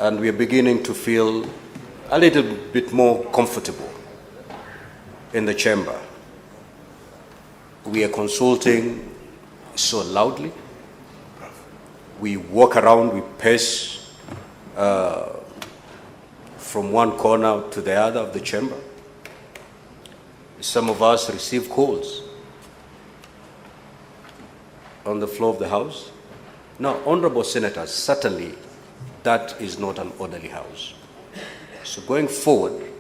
and we are beginning to feel a little bit more comfortable in the chamber. We are consulting so loudly. We walk around, we pace from one corner to the other of the chamber. Some of us receive calls on the floor of the House. Now, honorable senators, certainly that is not an orderly House. So going forward,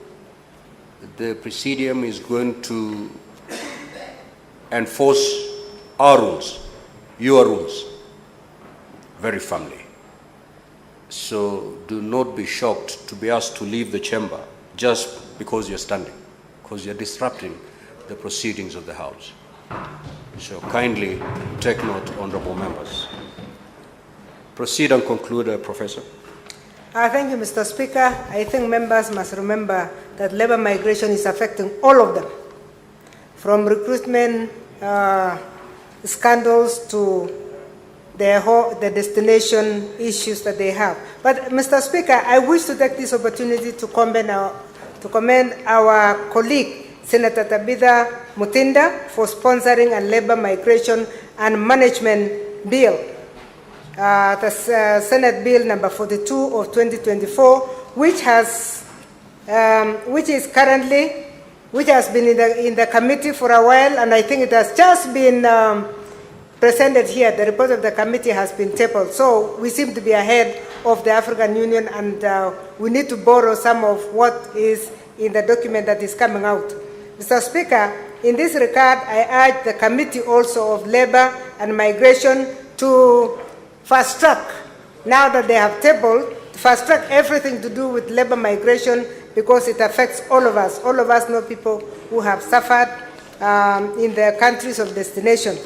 the Presidium is going to enforce our rules, your rules, very firmly. So do not be shocked to be asked to leave the chamber just because you're standing, because you're disrupting the proceedings of the House. So kindly take note, honorable members. Proceed and conclude, Professor. Thank you, Mr. Speaker. I think members must remember that labor migration is affecting all of them, from recruitment scandals to the destination issues that they have. But, Mr. Speaker, I wish to take this opportunity to commend our colleague, Senator Tabitha Mutinda, for sponsoring a labor migration and management bill. The Senate Bill number 42 of 2024, which has been in the committee for a while, and I think it has just been presented here. The report of the committee has been tabled. So we seem to be ahead of the African Union, and we need to borrow some of what is in the document that is coming out. Mr. Speaker, in this regard, I urge the Committee also of Labor and Migration to fast track, now that they have tabled, fast track everything to do with labor migration, because it affects all of us. All of us know people who have suffered in their countries of destination.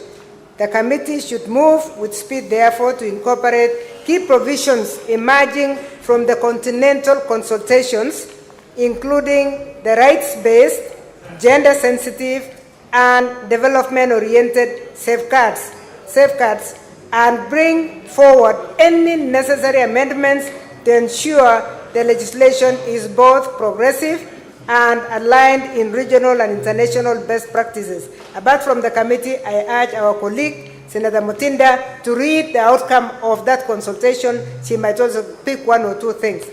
The committee should move with speed, therefore, to incorporate key provisions emerging from the continental consultations, including the rights-based, gender-sensitive, and development-oriented safeguards, and bring forward any necessary amendments to ensure the legislation is both progressive and aligned in regional and international best practices. Apart from the committee, I urge our colleague, Senator Mutinda, to read the outcome of that consultation. She might also pick one or two things.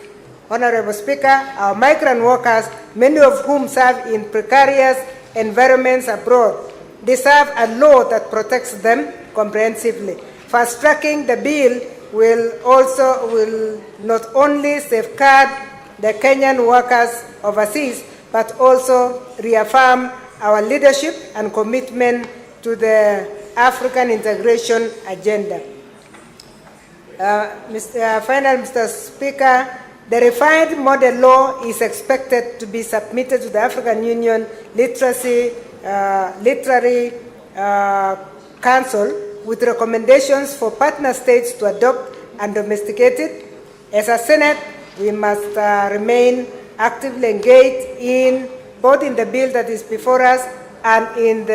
Honorable Speaker, our migrant workers, many of whom serve in precarious environments abroad, deserve a law that protects them comprehensively. Fast-tracking the bill will not only safeguard the Kenyan workers overseas, but also reaffirm our leadership and commitment to the African integration agenda. Mr. Speaker, the refined model law is expected to be submitted to the African Union Literary Council with recommendations for partner states to adopt and domesticate it. As a Senate, we must remain actively engaged in both in the bill that is before us and in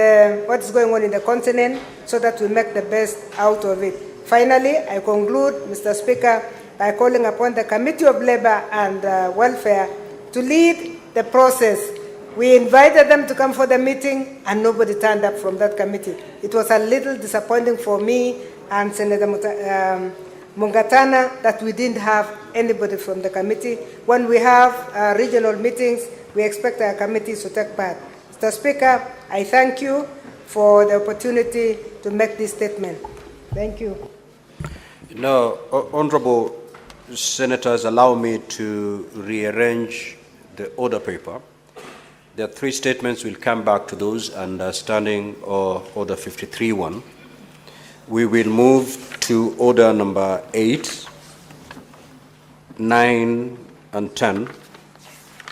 what is going on in the continent, so that we make the best out of it. Finally, I conclude, Mr. Speaker, by calling upon the Committee of Labor and Welfare to lead the process. We invited them to come for the meeting, and nobody turned up from that committee. It was a little disappointing for me and Senator Mungatana that we didn't have anybody from the committee. When we have regional meetings, we expect our committees to take part. Mr. Speaker, I thank you for the opportunity to make this statement. Thank you. Now, honorable senators, allow me to rearrange the order paper. There are three statements. We'll come back to those, and standing order 53-1. We will move to order number 8, 9, and 10,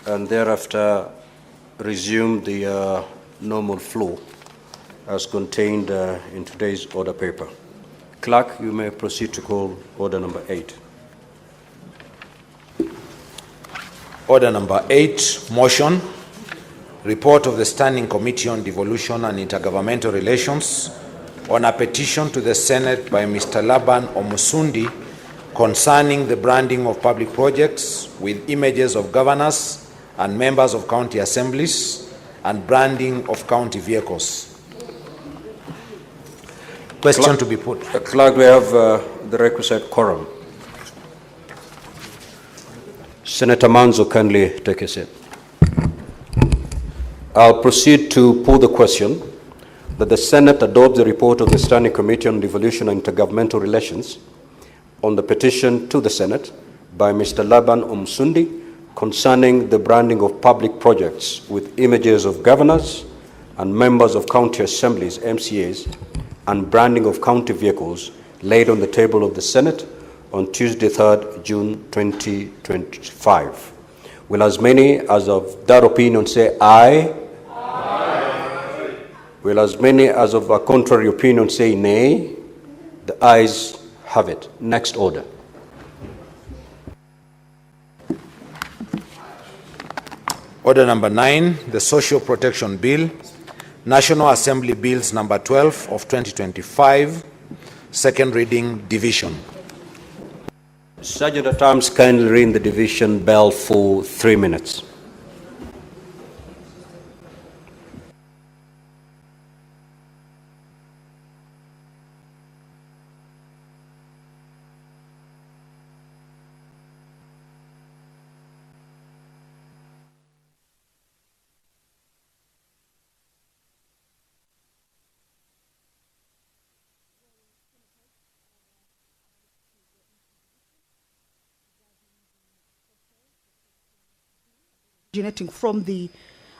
and thereafter resume the normal flow as contained in today's order paper. Clerk, you may proceed to call order number 8. Order number 8, motion. Report of the Standing Committee on Devolution and Intergovernmental Relations on a petition to the Senate by Mr. Laban Omusundi concerning the branding of public projects with images of governors and members of county assemblies and branding of county vehicles. Question to be put. Clerk, we have the requisite quorum. Senator Manzo, kindly take a seat. I'll proceed to put the question that the Senate adopts the report of the Standing Committee on Devolution and Intergovernmental Relations on the petition to the Senate by Mr. Laban Omsundi concerning the branding of public projects with images of governors and members of county assemblies, MCAs, and branding of county vehicles laid on the table of the Senate on Tuesday, 3rd June 2025. Will as many as of that opinion say aye? Aye. Will as many as of a contrary opinion say nay? The ayes have it. Next order. Order number 9, the Social Protection Bill, National Assembly Bills number 12 of 2025, second reading, division. Sergeant at Arms, kindly ring the division bell for 3 minutes. Originating from the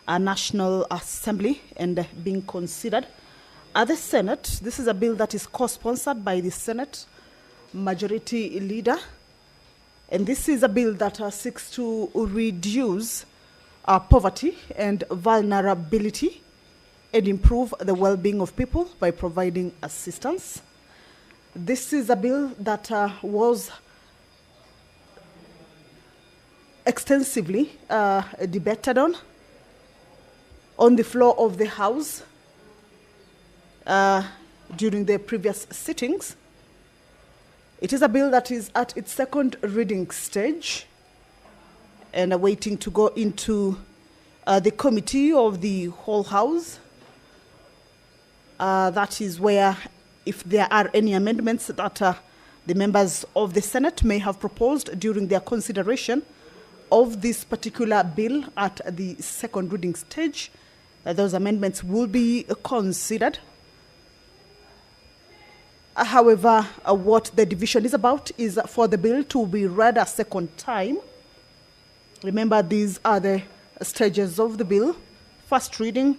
National Assembly and being considered at the Senate. This is a bill that is co-sponsored by the Senate Majority Leader, and this is a bill that seeks to reduce poverty and vulnerability and improve the well-being of people by providing assistance. This is a bill that was extensively debated on the floor of the House during the previous sittings. It is a bill that is at its second reading stage and waiting to go into the committee of the whole House. That is where, if there are any amendments that the members of the Senate may have proposed during their consideration of this particular bill at the second reading stage, those amendments will be considered. However, what the division is about is for the bill to be read a second time. Remember, these are the stages of the bill: first reading,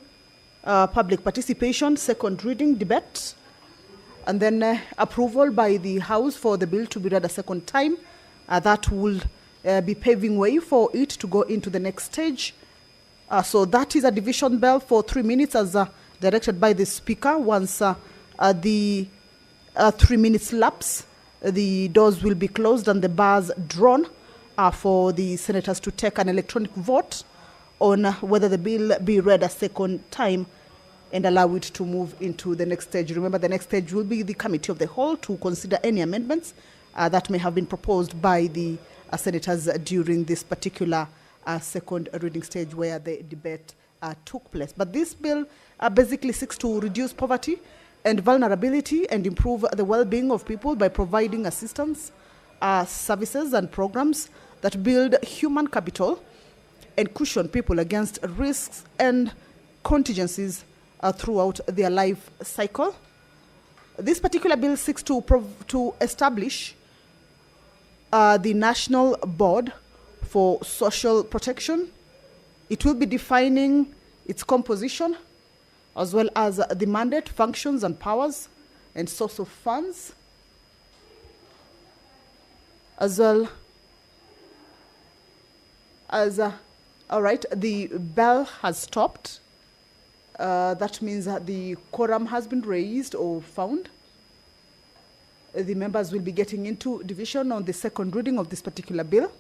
public participation, second reading, debate, and then approval by the House for the bill to be read a second time. That will be paving way for it to go into the next stage. So that is a division bell for 3 minutes as directed by the Speaker. Once the 3 minutes lapse, the doors will be closed and the bars drawn for the senators to take an electronic vote on whether the bill be read a second time and allow it to move into the next stage. Remember, the next stage will be the Committee of the Whole to consider any amendments that may have been proposed by the senators during this particular second reading stage where the debate took place. But this bill basically seeks to reduce poverty and vulnerability and improve the well-being of people by providing assistance, services and programs that build human capital and cushion people against risks and contingencies throughout their life cycle. This particular bill seeks to establish the National Board for Social Protection. It will be defining its composition as well as the mandate, functions and powers and source of funds, as well as all right, the bell has stopped. That means that the quorum has been raised or found. The members will be getting into division on the second reading of this particular bill.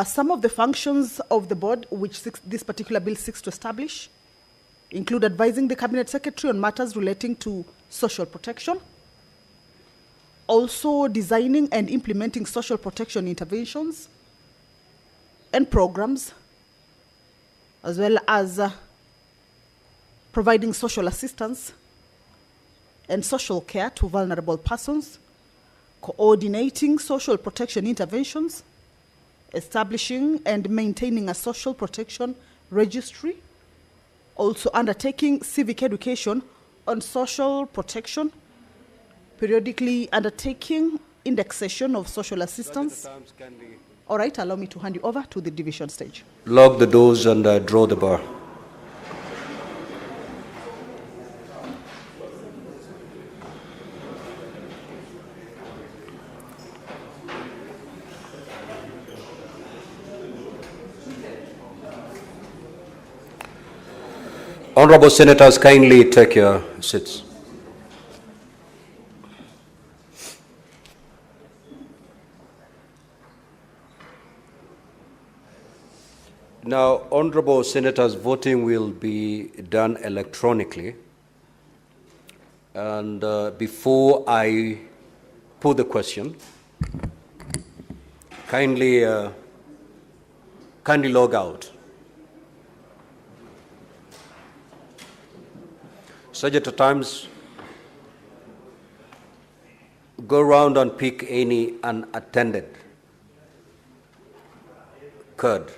Some of the functions of the board which this particular bill seeks to establish include advising the Cabinet Secretary on matters relating to social protection, also designing and implementing social protection interventions and programs, as well as providing social assistance and social care to vulnerable persons, coordinating social protection interventions, establishing and maintaining a social protection registry, also undertaking civic education on social protection, periodically undertaking indexation of social assistance. All right, allow me to hand you over to the division stage. Lock the doors and draw the bar. Honorable Senators, kindly take your seats. Now, Honorable Senators, voting will be done electronically. And before I put the question, kindly log out. Such at times, go around and pick any unattended card.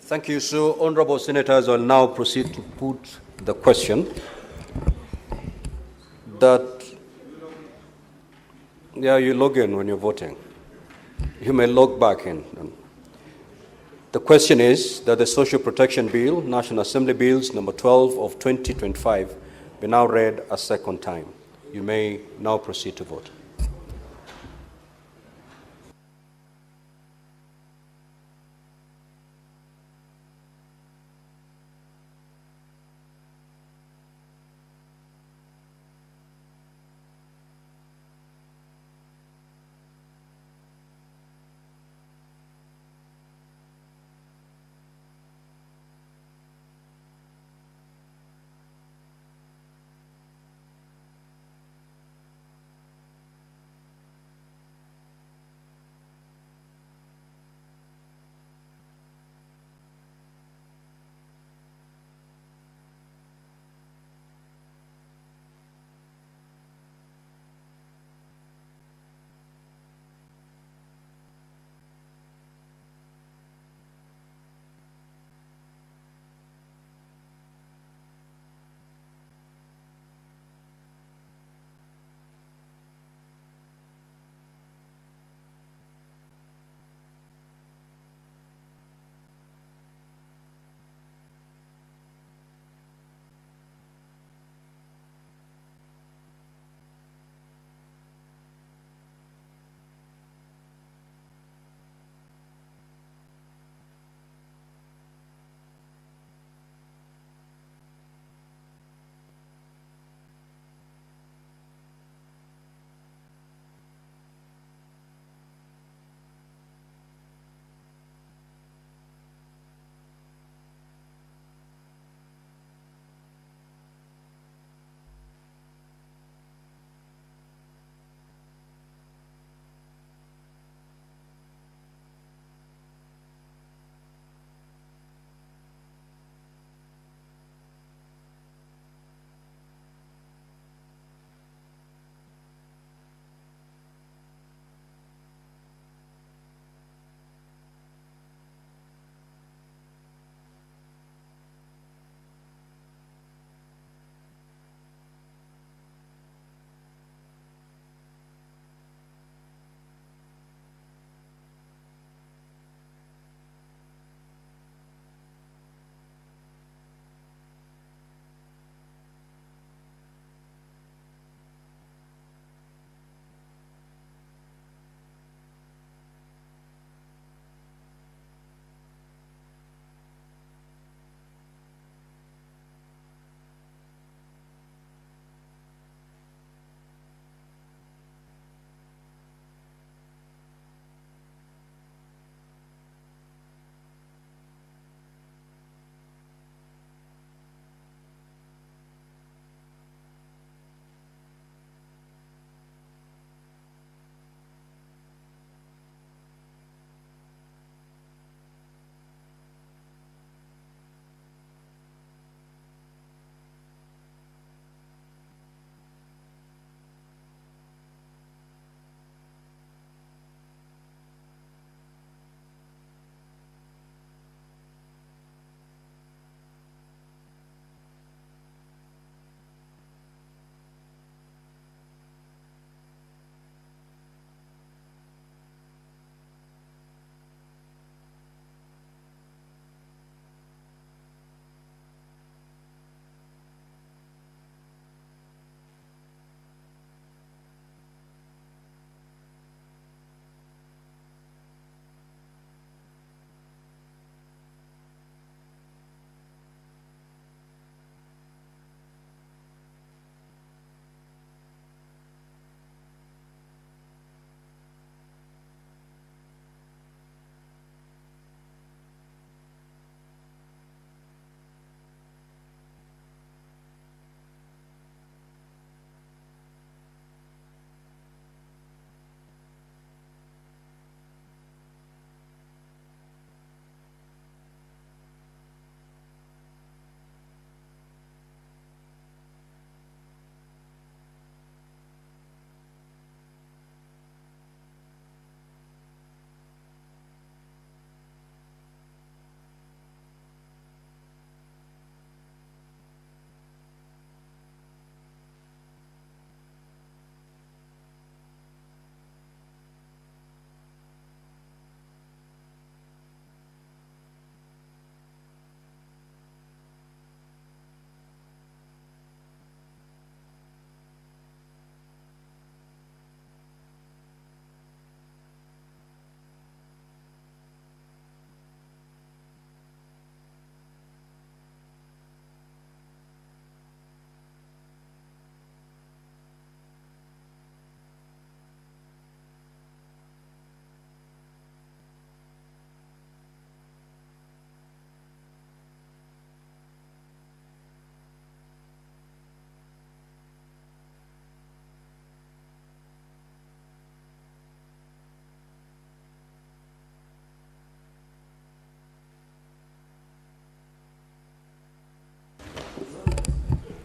Thank you. So, Honorable Senators, I'll now proceed to put the question that, you log in when you're voting. You may log back in. The question is that the Social Protection Bill, National Assembly Bills number 12 of 2025, be now read a second time. You may now proceed to vote.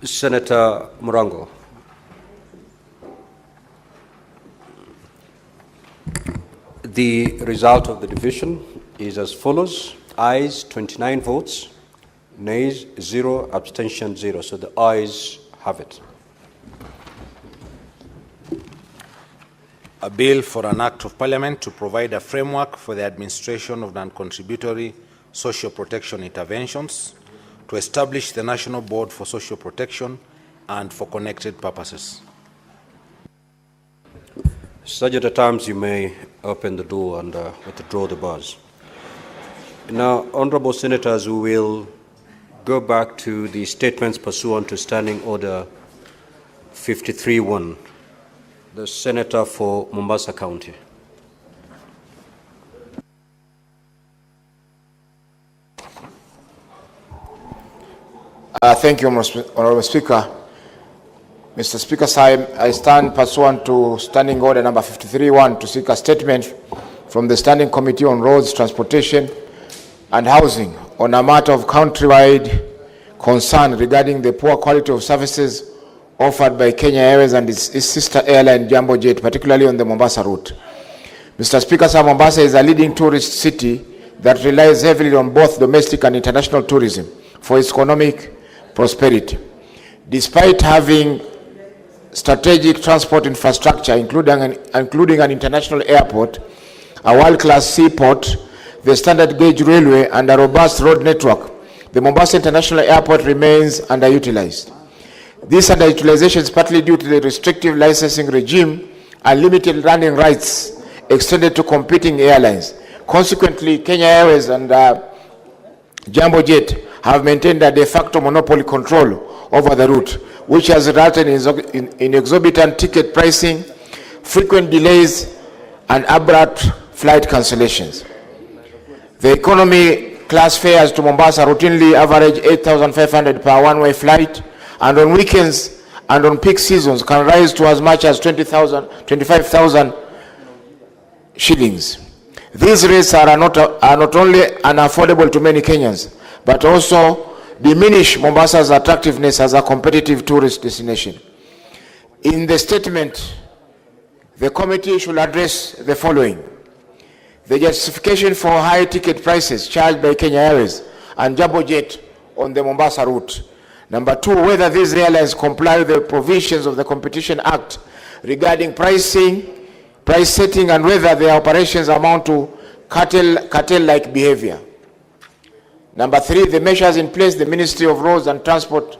Senator Murango. The result of the division is as follows. Ayes 29 votes, nays 0, abstention 0. So the ayes have it. A bill for an act of parliament to provide a framework for the administration of non-contributory social protection interventions, to establish the National Board for Social Protection and for connected purposes. Sergeant at Arms, you may open the door and withdraw the bars. Now, honorable senators, we will go back to the statements pursuant to Standing Order 53-1. The Senator for Mombasa County. Thank you, Honorable Speaker. Mr. Speaker, I stand pursuant to Standing Order number 53-1 to seek a statement from the Standing Committee on Roads, Transportation and Housing on a matter of countrywide concern regarding the poor quality of services offered by Kenya Airways and its sister airline Jambo Jet, particularly on the Mombasa route. Mr. Speaker, Mombasa is a leading tourist city that relies heavily on both domestic and international tourism for its economic prosperity. Despite having strategic transport infrastructure, including an international airport, a world-class seaport, the standard gauge railway, and a robust road network, the Mombasa International Airport remains underutilized. This underutilization is partly due to the restrictive licensing regime and limited running rights extended to competing airlines. Consequently, Kenya Airways and Jambo Jet have maintained a de facto monopoly control over the route, which has resulted in exorbitant ticket pricing, frequent delays, and abrupt flight cancellations. The economy class fares to Mombasa routinely average 8,500 per one-way flight, and on weekends and on peak seasons can rise to as much as 25,000 shillings. These rates are not only unaffordable to many Kenyans, but also diminish Mombasa's attractiveness as a competitive tourist destination. In the statement, the committee should address the following: the justification for high ticket prices charged by Kenya Airways and Jambo Jet on the Mombasa route. Number two, whether these airlines comply with the provisions of the Competition Act regarding price setting, and whether their operations amount to cartel-like behavior. Number three, the measures in place the Ministry of Roads and Transport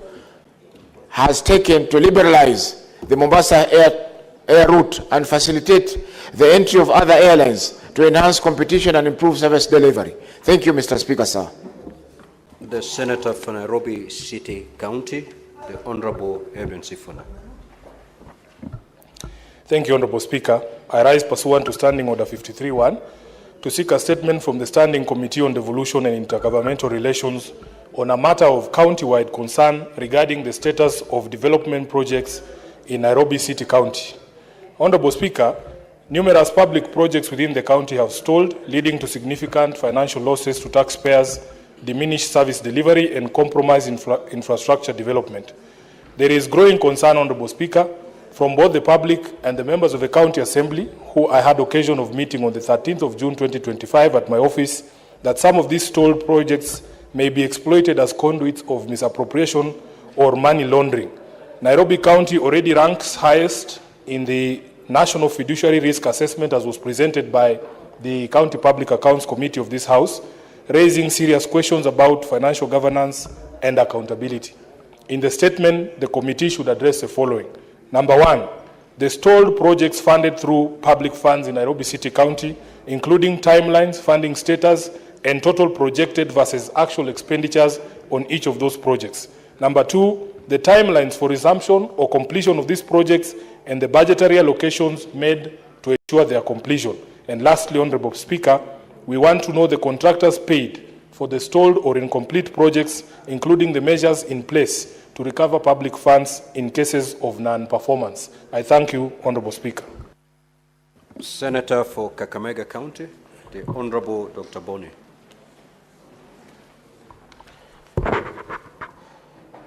has taken to liberalize the Mombasa air route and facilitate the entry of other airlines to enhance competition and improve service delivery. Thank you, Mr. Speaker, sir. The Senator for Nairobi City County, the Honorable Edwin Sifuna. Thank you, Honorable Speaker. I rise pursuant to Standing Order 53-1 to seek a statement from the Standing Committee on Devolution and Intergovernmental Relations on a matter of county-wide concern regarding the status of development projects in Nairobi City County. Honorable Speaker, numerous public projects within the county have stalled, leading to significant financial losses to taxpayers, diminished service delivery, and compromised infrastructure development. There is growing concern, Honorable Speaker, from both the public and the members of the County Assembly, who I had occasion of meeting on the 13th of June 2025 at my office, that some of these stalled projects may be exploited as conduits of misappropriation or money laundering. Nairobi County already ranks highest in the National Fiduciary Risk Assessment, as was presented by the County Public Accounts Committee of this House, raising serious questions about financial governance and accountability. In the statement, the committee should address the following. Number one, the stalled projects funded through public funds in Nairobi City County, including timelines, funding status, and total projected versus actual expenditures on each of those projects. Number two, the timelines for resumption or completion of these projects and the budgetary allocations made to ensure their completion. And lastly, Honorable Speaker, we want to know the contractors paid for the stalled or incomplete projects, including the measures in place to recover public funds in cases of non-performance. I thank you, Honorable Speaker. Senator for Kakamega County, the Honorable Dr. Boni.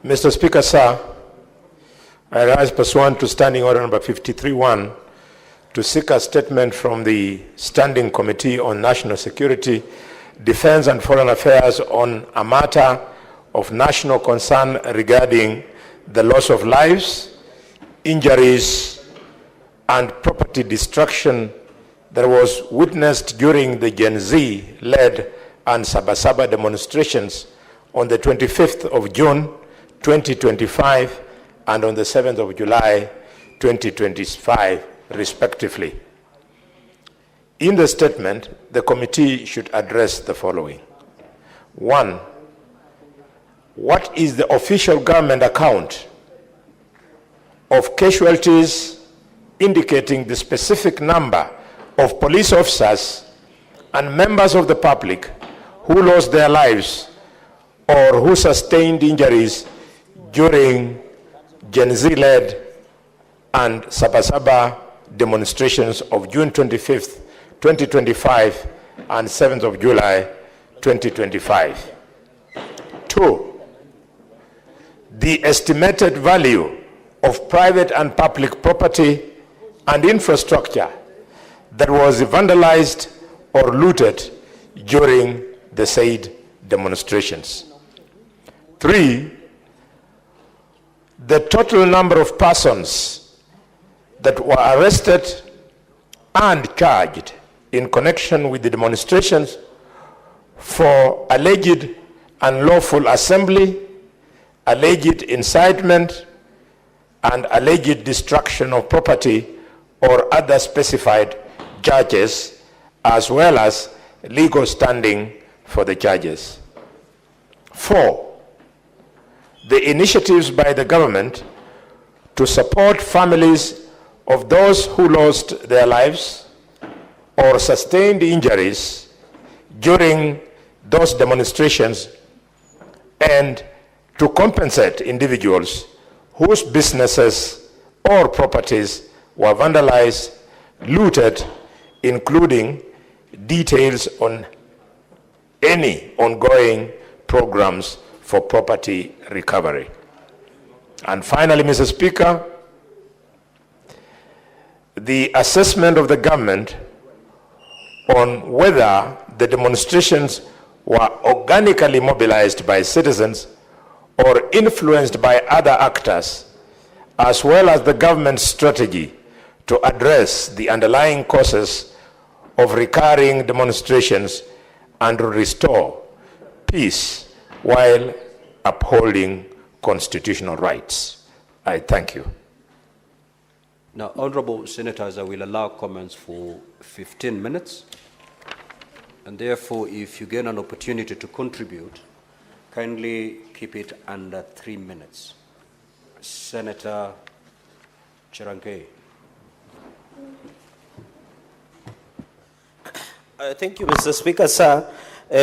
Mr. Speaker, sir, I rise pursuant to Standing Order number 53-1 to seek a statement from the Standing Committee on National Security, Defense and Foreign Affairs on a matter of national concern regarding the loss of lives, injuries, and property destruction that was witnessed during the Gen Z-led and Sabasaba demonstrations on the 25th of June, 2025, and on the 7th of July, 2025, respectively. In the statement, the committee should address the following. 1, what is the official government account of casualties indicating the specific number of police officers and members of the public who lost their lives or who sustained injuries during Gen Z-led and Sabasaba demonstrations of June 25th, 2025 and 7th of July, 2025. 2, the estimated value of private and public property and infrastructure that was vandalized or looted during the said demonstrations. 3, the total number of persons that were arrested and charged in connection with the demonstrations for alleged unlawful assembly, alleged incitement, and alleged destruction of property or other specified charges, as well as legal standing for the charges. 4, the initiatives by the government to support families of those who lost their lives or sustained injuries during those demonstrations, and to compensate individuals whose businesses or properties were vandalized, looted, including details on any ongoing programs for property recovery. And finally, Mr. Speaker, the assessment of the government on whether the demonstrations were organically mobilized by citizens or influenced by other actors, as well as the government's strategy to address the underlying causes of recurring demonstrations and to restore peace while upholding constitutional rights. I thank you. Now, honorable senators, I will allow comments for 15 minutes. And therefore, if you get an opportunity to contribute, kindly keep it under 3 minutes. Senator Chirange. Thank you, Mr. Speaker, sir,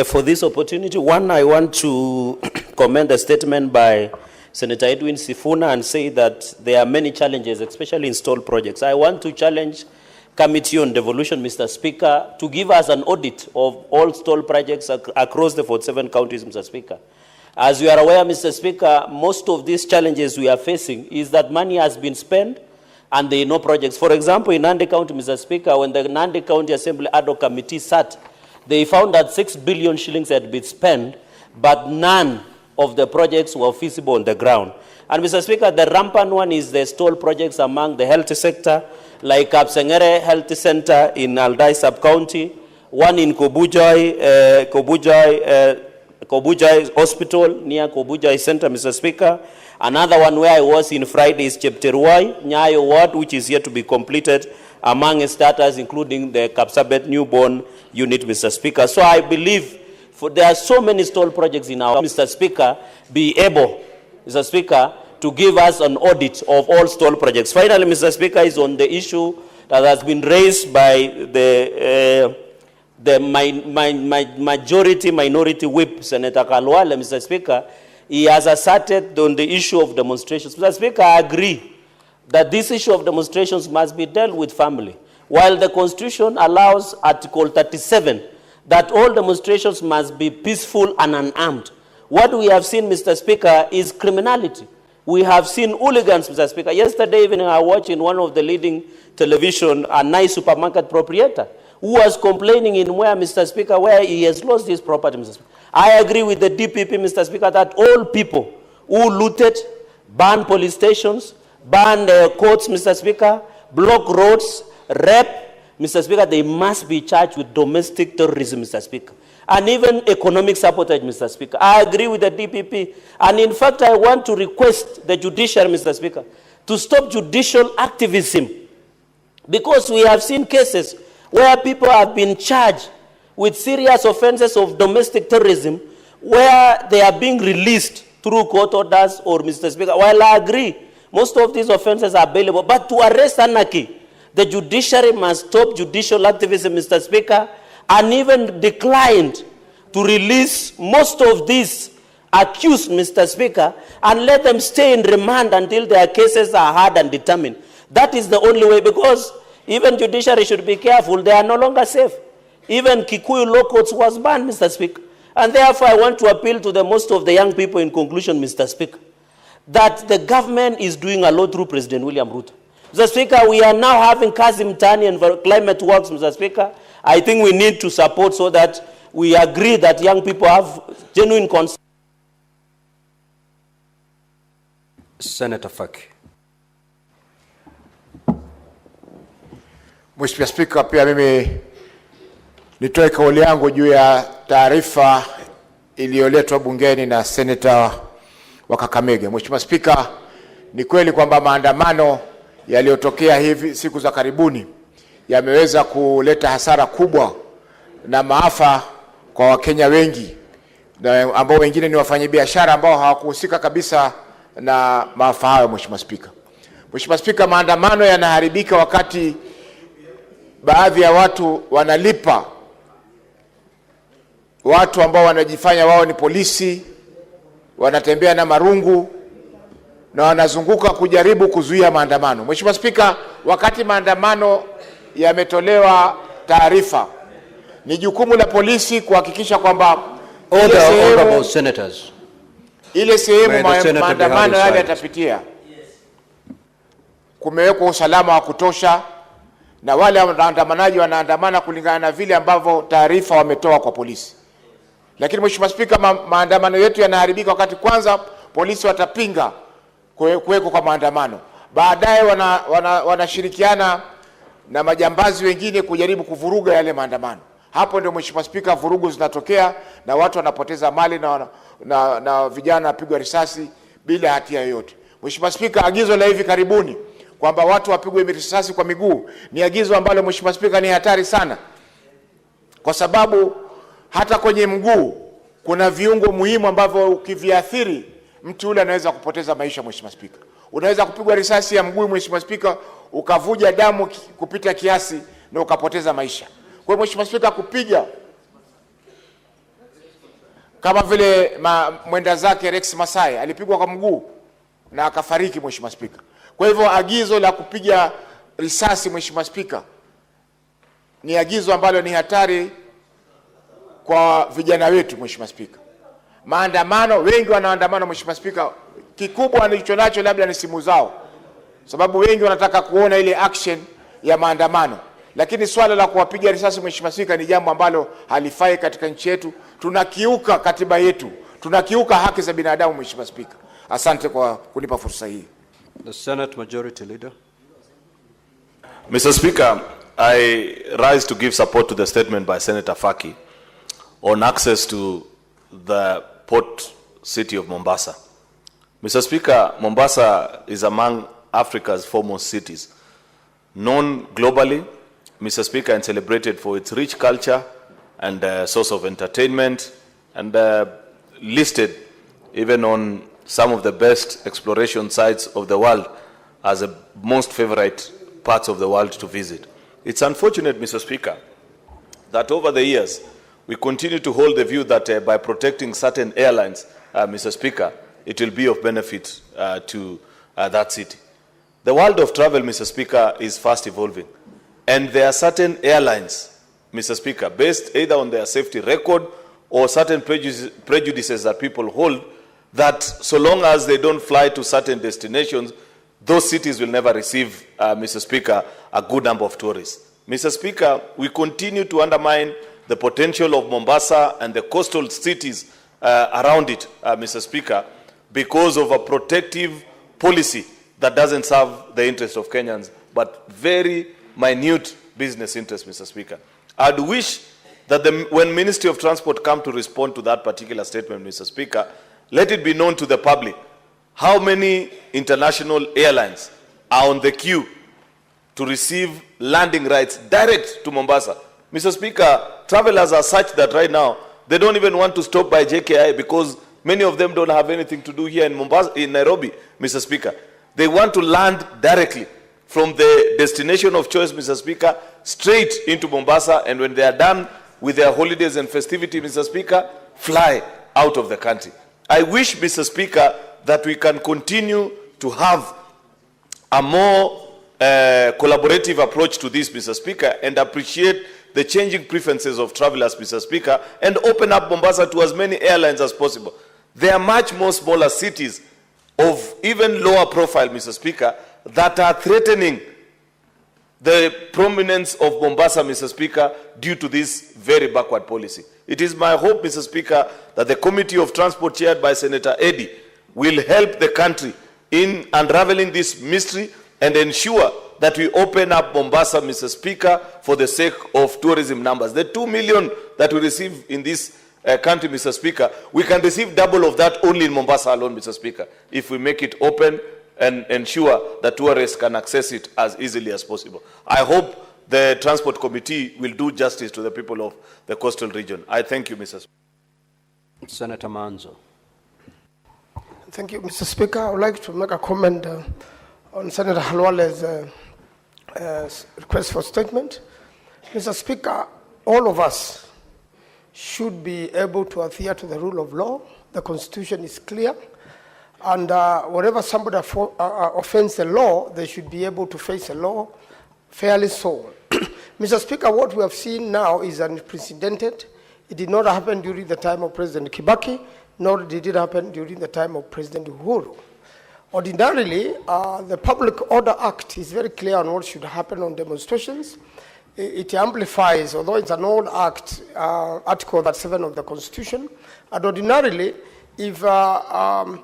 for this opportunity. One, I want to commend the statement by Senator Edwin Sifuna and say that there are many challenges, especially in stall projects. I want to challenge Committee on Devolution, Mr. Speaker, to give us an audit of all stall projects across the 47 counties, Mr. Speaker. As you are aware, Mr. Speaker, most of these challenges we are facing is that money has been spent and there are no projects. For example, in Nandi County, Mr. Speaker, when the Nandi County Assembly Ad hoc Committee sat, they found that 6 billion shillings had been spent, but none of the projects were feasible on the ground. And Mr. Speaker, the rampant one is the stall projects among the health sector, like Kapsengere Health Center in Aldai Sub-County, one in Kobujai Hospital near Kobujai Center, Mr. Speaker. Another one where I was in Friday is Chepteruai, Nyayo Ward, which is yet to be completed, among starters, including the Kapsabet newborn unit, Mr. Speaker. So I believe there are so many stall projects in our, Mr. Speaker, be able, Mr. Speaker, to give us an audit of all stall projects. Finally, Mr. Speaker, is on the issue that has been raised by the minority whip, Senator Kalwale, Mr. Speaker. He has asserted on the issue of demonstrations. Mr. Speaker, I agree that this issue of demonstrations must be dealt with family. While the Constitution allows Article 37 that all demonstrations must be peaceful and unarmed, what we have seen, Mr. Speaker, is criminality. We have seen hooligans, Mr. Speaker. Yesterday evening, I watched in one of the leading television a nice supermarket proprietor who was complaining in where, Mr. Speaker, where he has lost his property, Mr. Speaker. I agree with the DPP, Mr. Speaker, that all people who looted, burned police stations, burned courts, Mr. Speaker, block roads, rape, Mr. Speaker, they must be charged with domestic terrorism, Mr. Speaker, and even economic sabotage, Mr. Speaker. I agree with the DPP. And in fact, I want to request the judiciary, Mr. Speaker, to stop judicial activism, because we have seen cases where people have been charged with serious offenses of domestic terrorism, where they are being released through court orders or, Mr. Speaker. While I agree, most of these offenses are bailable, but to arrest anarchy, the judiciary must stop judicial activism, Mr. Speaker, and even declined to release most of these accused, Mr. Speaker, and let them stay in remand until their cases are heard and determined. That is the only way, because even judiciary should be careful. They are no longer safe. Even Kikuyu law courts was banned, Mr. Speaker. And therefore, I want to appeal to the most of the young people in conclusion, Mr. Speaker, that the government is doing a lot through President William Ruto. Mr. Speaker, we are now having Kazim Tani and climate works, Mr. Speaker. I think we need to support so that we agree that young people have genuine concern. Senator Faki. Mheshimiwa Spika, pia mimi nitoe kauli yangu juu ya taarifa iliyoletwa bungeni na Senator wa Kakamega. Mheshimiwa Spika, ni kweli kwamba maandamano yaliyotokea hivi siku za karibuni yameweza kuleta hasara kubwa na maafa kwa Wakenya wengi, na ambao wengine ni wafanyabiashara ambao hawakuhusika kabisa na maafa hayo. Mheshimiwa Spika, Mheshimiwa Spika, maandamano yanaharibika wakati baadhi ya watu wanalipa watu ambao wanajifanya wao ni polisi, wanatembea na marungu na wanazunguka kujaribu kuzuia maandamano. Mheshimiwa Spika, wakati maandamano yametolewa taarifa, ni jukumu la polisi kuhakikisha kwamba Honorable senators, ile sehemu maandamano yale yatapitia kumewekwa usalama wa kutosha, na wale waandamanaji wanaandamana kulingana na vile ambavyo taarifa wametoa kwa polisi. Lakini Mheshimiwa Spika, maandamano yetu yanaharibika wakati kwanza polisi watapinga kuweko kwa maandamano, baadaye wanashirikiana na majambazi wengine kujaribu kuvuruga yale maandamano. Hapo ndio Mheshimiwa Spika, vurugu zinatokea na watu wanapoteza mali na vijana wanapigwa risasi bila hatia yoyote. Mheshimiwa Spika, agizo la hivi karibuni kwamba watu wapigwe risasi kwa miguu ni agizo ambalo Mheshimiwa Spika ni hatari sana, kwa sababu hata kwenye mguu kuna viungo muhimu ambavyo ukiviathiri mtu yule anaweza kupoteza maisha. Mheshimiwa Spika, unaweza kupigwa risasi ya mguu, Mheshimiwa Spika, ukavuja damu kupita kiasi na ukapoteza maisha. Kwa hiyo Mheshimiwa Spika, kupiga kama vile mwenda zake Rex Masai alipigwa kwa mguu na akafariki, Mheshimiwa Spika. Kwa hivyo agizo la kupiga risasi, Mheshimiwa Spika, ni agizo ambalo ni hatari kwa vijana wetu. Mheshimiwa Spika, maandamano, wengi wanaandamana Mheshimiwa Spika, kikubwa walichonacho labda ni simu zao, sababu wengi wanataka kuona ile action ya maandamano. Lakini swala la kuwapiga risasi, Mheshimiwa Spika, ni jambo ambalo halifai katika nchi yetu. Tunakiuka katiba yetu, tunakiuka haki za binadamu. Mheshimiwa Spika, asante kwa kunipa fursa hii. The Senate Majority Leader. Mr. Speaker, I rise to give support to the statement by Senator Faki on access to the port city of Mombasa. Mr. Speaker, Mombasa is among Africa's foremost cities, known globally, Mr. Speaker, and celebrated for its rich culture and source of entertainment, and listed even on some of the best exploration sites of the world as the most favorite parts of the world to visit. It's unfortunate, Mr. Speaker, that over the years, we continue to hold the view that by protecting certain airlines, Mr. Speaker, it will be of benefit to that city. The world of travel, Mr. Speaker, is fast evolving. And there are certain airlines, Mr. Speaker, based either on their safety record or certain prejudices that people hold, that so long as they don't fly to certain destinations, those cities will never receive, Mr. Speaker, a good number of tourists. Mr. Speaker, we continue to undermine the potential of Mombasa and the coastal cities around it, Mr. Speaker, because of a protective policy that doesn't serve the interest of Kenyans, but very minute business interests, Mr. Speaker. I'd wish that when Ministry of Transport come to respond to that particular statement, Mr. Speaker, let it be known to the public how many international airlines are on the queue to receive landing rights direct to Mombasa. Mr. Speaker, travelers are such that right now, they don't even want to stop by JKI because many of them don't have anything to do here in Mombasa, in Nairobi, Mr. Speaker. They want to land directly from the destination of choice, Mr. Speaker, straight into Mombasa, and when they are done with their holidays and festivity, Mr. Speaker, fly out of the country. I wish, Mr. Speaker, that we can continue to have a more collaborative approach to this, Mr. Speaker, and appreciate the changing preferences of travelers, Mr. Speaker, and open up Mombasa to as many airlines as possible. There are much more smaller cities of even lower profile, Mr. Speaker, that are threatening the prominence of Mombasa, Mr. Speaker, due to this very backward policy. It is my hope, Mr. Speaker, that the Committee of Transport chaired by Senator Eddy will help the country in unraveling this mystery and ensure that we open up Mombasa, Mr. Speaker, for the sake of tourism numbers. The 2 million that we receive in this country, Mr. Speaker, we can receive double of that only in Mombasa alone, Mr. Speaker, if we make it open and ensure that tourists can access it as easily as possible. I hope the Transport Committee will do justice to the people of the coastal region. I thank you, Mr. Speaker. Senator Manzo. Thank you, Mr. Speaker. I would like to make a comment on Senator Halwale's request for statement. Mr. Speaker, all of us should be able to adhere to the rule of law. The Constitution is clear. And whenever somebody offends the law, they should be able to face the law fairly so. Mr. Speaker, what we have seen now is unprecedented. It did not happen during the time of President Kibaki, nor did it happen during the time of President Uhuru. Ordinarily, the Public Order Act is very clear on what should happen on demonstrations. It amplifies, although it's an old act, Article 7 of the Constitution. And ordinarily, if a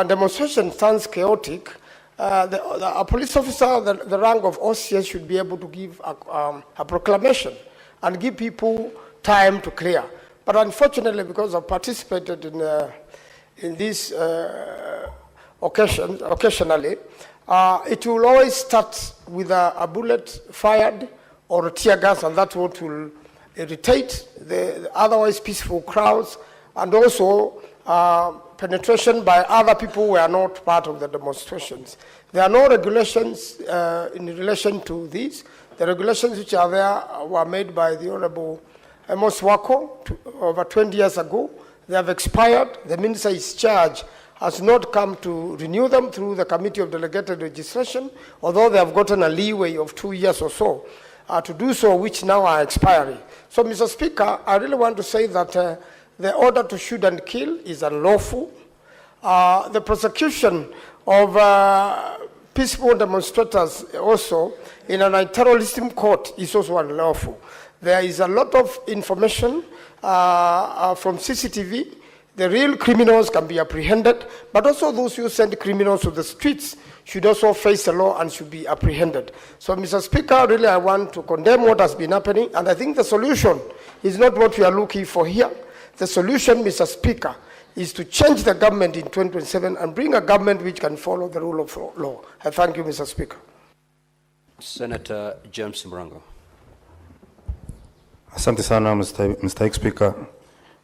demonstration turns chaotic, a police officer, the rank of OCS, should be able to give a proclamation and give people time to clear. But unfortunately, because I've participated in this occasionally, it will always start with a bullet fired or a tear gas, and that's what will irritate the otherwise peaceful crowds, and also penetration by other people who are not part of the demonstrations. There are no regulations in relation to this. The regulations which are there were made by the Honorable Amos Wako over 20 years ago. They have expired. The minister is charged has not come to renew them through the Committee of Delegated Registration, although they have gotten a leeway of 2 years or so to do so, which now are expiring. So, Mr. Speaker, I really want to say that the order to shoot and kill is unlawful. The prosecution of peaceful demonstrators also in an anti-terrorism court is also unlawful. There is a lot of information from CCTV. The real criminals can be apprehended, but also those who send criminals to the streets should also face the law and should be apprehended. So, Mr. Speaker, really I want to condemn what has been happening, and I think the solution is not what we are looking for here. The solution, Mr. Speaker, is to change the government in 2027 and bring a government which can follow the rule of law. I thank you, Mr. Speaker. Senator James Mrango. Asante sana, Mr. Speaker.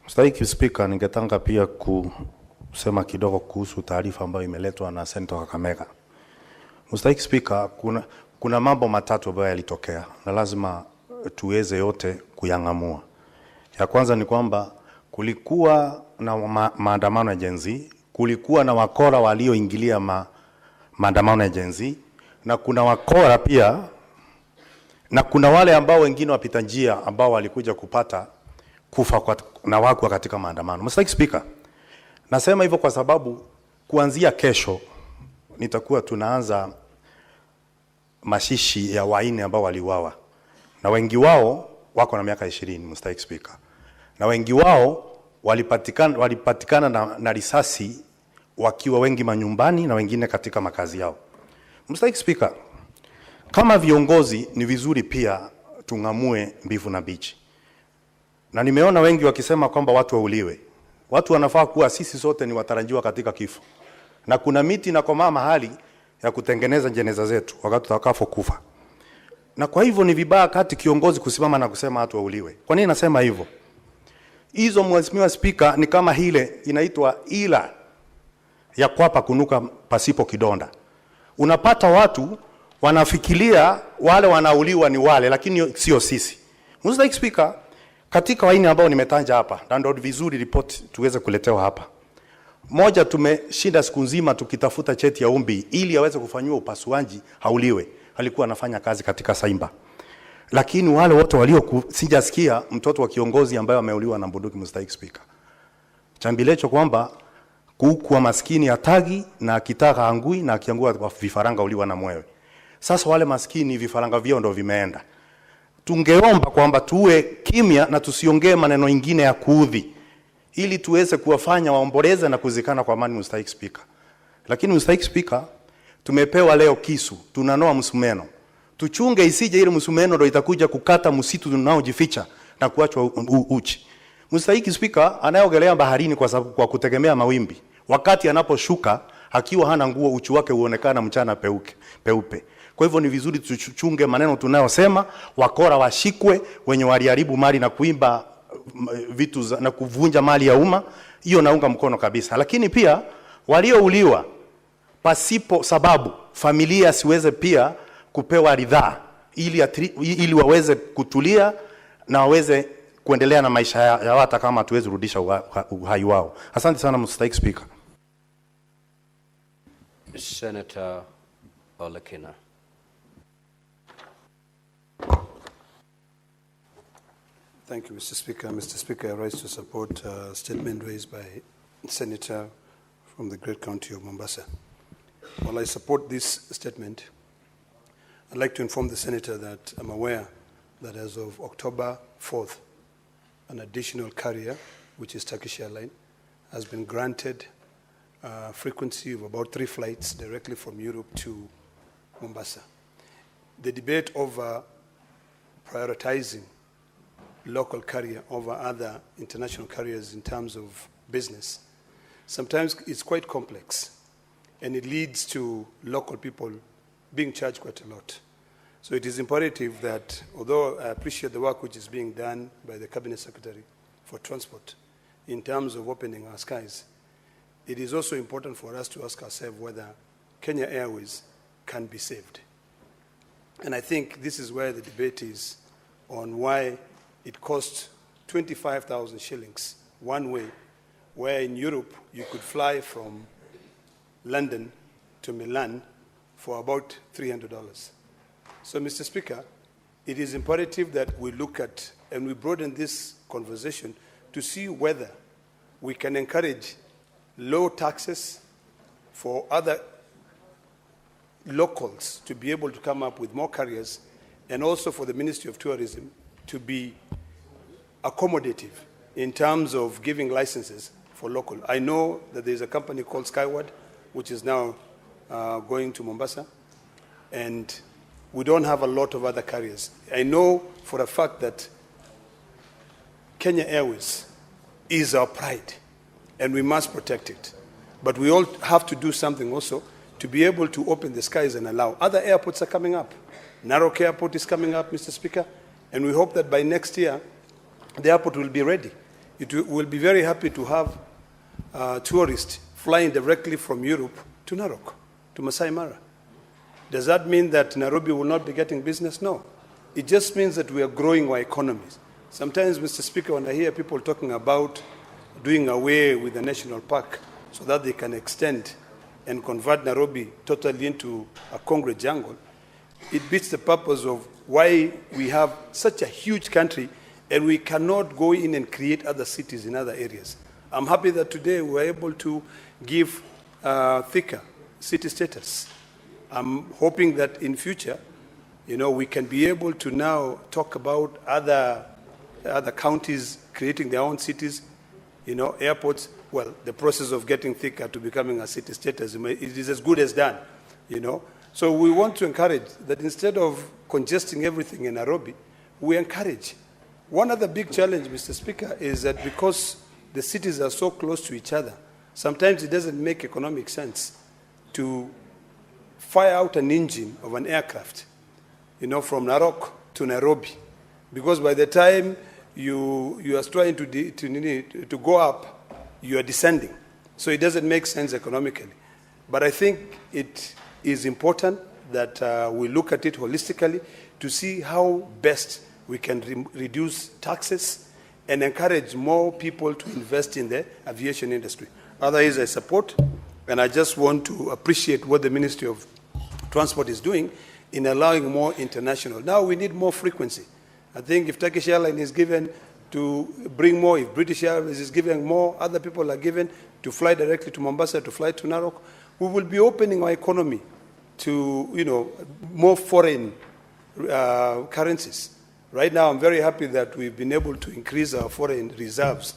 Mr. Speaker, ningetaka pia kusema kidogo kuhusu taarifa ambayo imeletwa na Senator Kakamega. Mr. Speaker, kuna mambo matatu ambayo yalitokea na lazima tuweze yote kuyangamua. Ya kwanza ni kwamba kulikuwa na maandamano ya Gen Z, kulikuwa na wakora walioingilia maandamano ya Gen Z, na kuna wakora pia, na kuna wale ambao wengine wapita njia ambao walikuja kupata kufa na wako katika maandamano. Mr. Speaker, Nasema hivyo kwa sababu kuanzia kesho nitakuwa tunaanza mashishi ya waine ambao waliuawa, na wengi wao wako na miaka 20, Mr. Speaker, na wengi wao walipatikana na risasi wakiwa wengi manyumbani na wengine katika makazi yao. Mr. Speaker, kama viongozi ni vizuri pia tungamue mbivu na bichi, na nimeona wengi wakisema kwamba watu wauliwe. Watu wanafaa kuwa sisi sote ni watarajiwa katika kifo, na kuna miti na komaa mahali ya kutengeneza jeneza zetu wakati tutakapokufa. Na kwa hivyo ni vibaya kati kiongozi kusimama na kusema watu wauliwe. Kwa nini nasema hivyo? Hizo, Mheshimiwa Speaker, ni kama hile inaitwa ila ya kwapa kunuka pasipo kidonda. Unapata watu wanafikiria wale wanauliwa ni wale, lakini sio sisi. Mr. Speaker, katika waini ambao nimetaja hapa, na ndio vizuri report tuweze kuletewa hapa. Moja, tumeshinda siku nzima tukitafuta cheti ya umbi ili aweze kufanywa upasuaji hauliwe. Alikuwa anafanya kazi katika Saimba. Lakini wale wote walio sijasikia mtoto wa kiongozi ambaye ameuliwa na bunduki, Mr. Speaker. Chambilecho kwamba kuku maskini atagi na akitaka angui na akiangua vifaranga uliwa na mwewe. Sasa wale maskini vifaranga vyao ndio vimeenda. Tungeomba kwamba tuwe kimya na tusiongee maneno mengine ya kuudhi ili tuweze kuwafanya waomboleze na kuzikana kwa amani, Mr. Speaker. Lakini Mr. Speaker, tumepewa leo kisu, tunanoa msumeno. Tuchunge isije ile msumeno ndio itakuja kukata msitu tunaojificha na kuachwa uchi. Mr. Speaker, anayeogelea baharini kwa kutegemea mawimbi, wakati anaposhuka akiwa hana nguo, uchi wake huonekana mchana peupe. Kwa hivyo ni vizuri tuchunge maneno tunayosema, wakora washikwe, wenye waliharibu mali na kuimba vitu na kuvunja mali ya umma, hiyo naunga mkono kabisa. Lakini pia waliouliwa pasipo sababu, familia siweze pia kupewa ridhaa ili waweze kutulia na waweze kuendelea na maisha ya wata kama tuweze rudisha uhai wao. Asante sana, Mr. Speaker. Senator Olekina. Thank you, Mr. Speaker. Mr. Speaker, I rise to support a statement raised by Senator from the great county of Mombasa. While I support this statement, I'd like to inform the Senator that I'm aware that as of October 4th, an additional carrier, which is Turkish Airlines, has been granted a frequency of about 3 flights directly from Europe to Mombasa. The debate over prioritizing local carrier over other international carriers in terms of business, sometimes it's quite complex, and it leads to local people being charged quite a lot. So it is imperative that, although I appreciate the work which is being done by the Cabinet Secretary for Transport in terms of opening our skies, it is also important for us to ask ourselves whether Kenya Airways can be saved. And I think this is where the debate is on why it costs 25,000 shillings one way, where in Europe you could fly from London to Milan for about $300. So, Mr. Speaker, it is imperative that we look at and we broaden this conversation to see whether we can encourage low taxes for other locals to be able to come up with more carriers, and also for the Ministry of Tourism to be accommodative in terms of giving licenses for local. I know that there's a company called Skyward, which is now going to Mombasa, and we don't have a lot of other carriers. I know for a fact that Kenya Airways is our pride, and we must protect it. But we all have to do something also to be able to open the skies and allow. Other airports are coming up. Narok Airport is coming up, Mr. Speaker, and we hope that by next year, the airport will be ready. It will be very happy to have tourists flying directly from Europe to Narok, to Masai Mara. Does that mean that Nairobi will not be getting business? No. It just means that we are growing our economies. Sometimes, Mr. Speaker, when I hear people talking about doing away with the national park so that they can extend and convert Nairobi totally into a concrete jungle, it beats the purpose of why we have such a huge country and we cannot go in and create other cities in other areas. I'm happy that today we're able to give Thika city status. I'm hoping that in future, we can be able to now talk about other counties creating their own cities, airports. Well, the process of getting Thika to becoming a city status, it is as good as done, So we want to encourage that instead of congesting everything in Nairobi, we encourage. One other big challenge, Mr. Speaker, is that because the cities are so close to each other, sometimes it doesn't make economic sense to fire out an engine of an aircraft, from Narok to Nairobi, because by the time you are trying to go up, you are descending. So it doesn't make sense economically. But I think it is important that we look at it holistically to see how best we can reduce taxes and encourage more people to invest in the aviation industry. Otherwise, I support, and I just want to appreciate what the Ministry of Transport is doing in allowing more international. Now we need more frequency. I think if Turkish Airlines is given to bring more, if British Airways is giving more, other people are given to fly directly to Mombasa, to fly to Narok, we will be opening our economy to, more foreign currencies. Right now, I'm very happy that we've been able to increase our foreign reserves